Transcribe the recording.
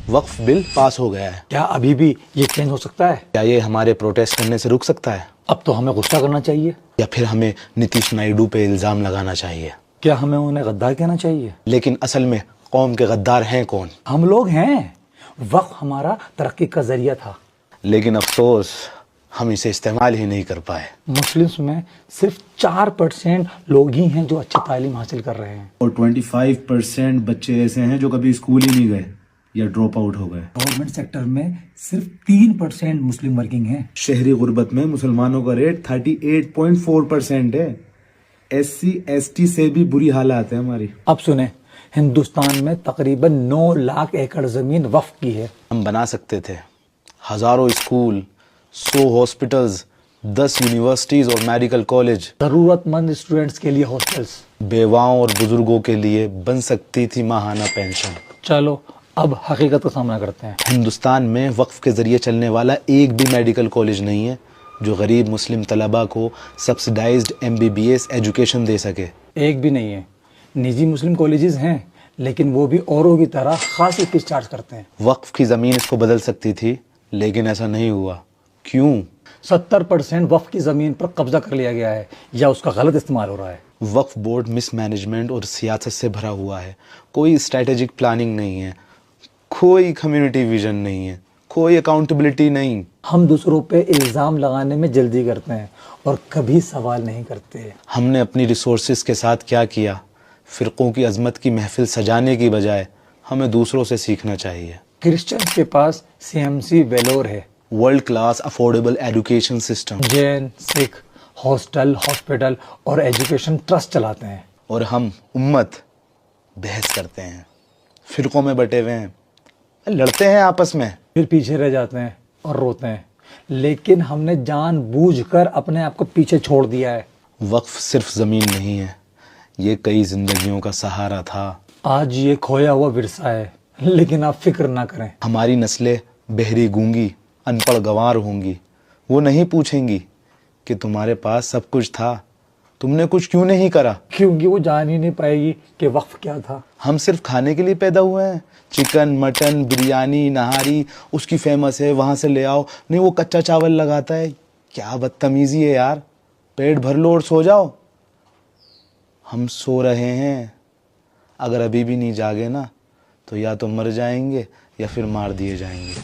وقف بل پاس ہو گیا ہے. کیا ابھی بھی یہ چینج ہو سکتا ہے؟ کیا یہ ہمارے پروٹیسٹ کرنے سے رک سکتا ہے؟ اب تو ہمیں غصہ کرنا چاہیے. یا پھر ہمیں نتیش نائیڈو پہ الزام لگانا چاہیے؟ کیا ہمیں انہیں غدار کہنا چاہیے؟ لیکن اصل میں قوم کے غدار ہیں کون؟ ہم لوگ ہیں. وقف ہمارا ترقی کا ذریعہ تھا. لیکن افسوس ہم اسے استعمال ہی نہیں کر پائے. مسلمس میں صرف 4% لوگ ہی ہیں جو اچھی تعلیم حاصل کر رہے ہیں، اور 25% بچے ایسے ہیں جو کبھی اسکول ہی نہیں گئے یا ڈراپ آؤٹ ہو گئے. گورنمنٹ سیکٹر میں صرف 3% مسلم ورکنگ ہیں. شہری غربت میں مسلمانوں کا ریٹ 38.4% ہے. SC/ST سے بھی بری حالات ہیں ہماری. اب سنیں، ہندوستان میں تقریباً 9 لاکھ ایکڑ زمین وقف کی ہے. ہم بنا سکتے تھے ہزاروں اسکول، 100 ہاسپٹلز، 10 یونیورسٹیز اور میڈیکل کالج. ضرورت مند اسٹوڈنٹس کے لیے ہاسٹلس. بیواؤں اور بزرگوں کے لیے بن سکتی تھی ماہانہ پینشن. چلو اب حقیقت کا سامنا کرتے ہیں. ہندوستان میں وقف کے ذریعے چلنے والا ایک بھی میڈیکل کالج نہیں ہے جو غریب مسلم طلباء کو سبسڈائزڈ MBBS ایجوکیشن دے سکے. ایک بھی نہیں ہے. نجی مسلم کالجز ہیں لیکن وہ بھی اوروں کی طرح خاصی فیس چارج کرتے ہیں. وقف کی زمین اس کو بدل سکتی تھی لیکن ایسا نہیں ہوا. کیوں؟ 70% وقف کی زمین پر قبضہ کر لیا گیا ہے یا اس کا غلط استعمال ہو رہا ہے. وقف بورڈ مس مینجمنٹ اور سیاست سے بھرا ہوا ہے. کوئی اسٹریٹجک پلاننگ نہیں ہے، کوئی کمیونٹی ویژن نہیں ہے، کوئی اکاؤنٹیبلٹی نہیں. ہم دوسروں پہ الزام لگانے میں جلدی کرتے ہیں اور کبھی سوال نہیں کرتے. ہم نے اپنی ریسورسز کے ساتھ کیا کیا؟ فرقوں کی عظمت کی محفل سجانے کی بجائے ہمیں دوسروں سے سیکھنا چاہیے. کرسچنز کے پاس CMC ویلور ہے، world class affordable education system. Jain Sikh hostel, hospital اور ایجوکیشن ٹرسٹ چلاتے ہیں. اور ہم امت بحث کرتے ہیں، فرقوں میں بٹے ہوئے ہیں، لڑتے ہیں آپس میں، پھر پیچھے رہ جاتے ہیں اور روتے ہیں. لیکن ہم نے جان بوجھ کر اپنے آپ کو پیچھے چھوڑ دیا ہے. وقف صرف زمین نہیں ہے، یہ کئی زندگیوں کا سہارا تھا. آج یہ کھویا ہوا ورثہ ہے لیکن آپ فکر نہ کریں. ہماری نسلیں بہری گونگی ان پڑھ گنوار ہوں گی. وہ نہیں پوچھیں گی کہ تمہارے پاس سب کچھ تھا، تم نے کچھ کیوں نہیں کرا، کیونکہ وہ جان ہی نہیں پائے گی کہ وقف کیا تھا. ہم صرف کھانے کے لیے پیدا ہوئے ہیں. چکن، مٹن، بریانی، نہاری اس کی فیمس ہے، وہاں سے لے آؤ. نہیں وہ کچا چاول لگاتا ہے. کیا بدتمیزی ہے یار. پیٹ بھر لو اور سو جاؤ. ہم سو رہے ہیں. اگر ابھی بھی نہیں جاگے نا تو یا تو مر جائیں گے یا پھر مار دیے جائیں گے.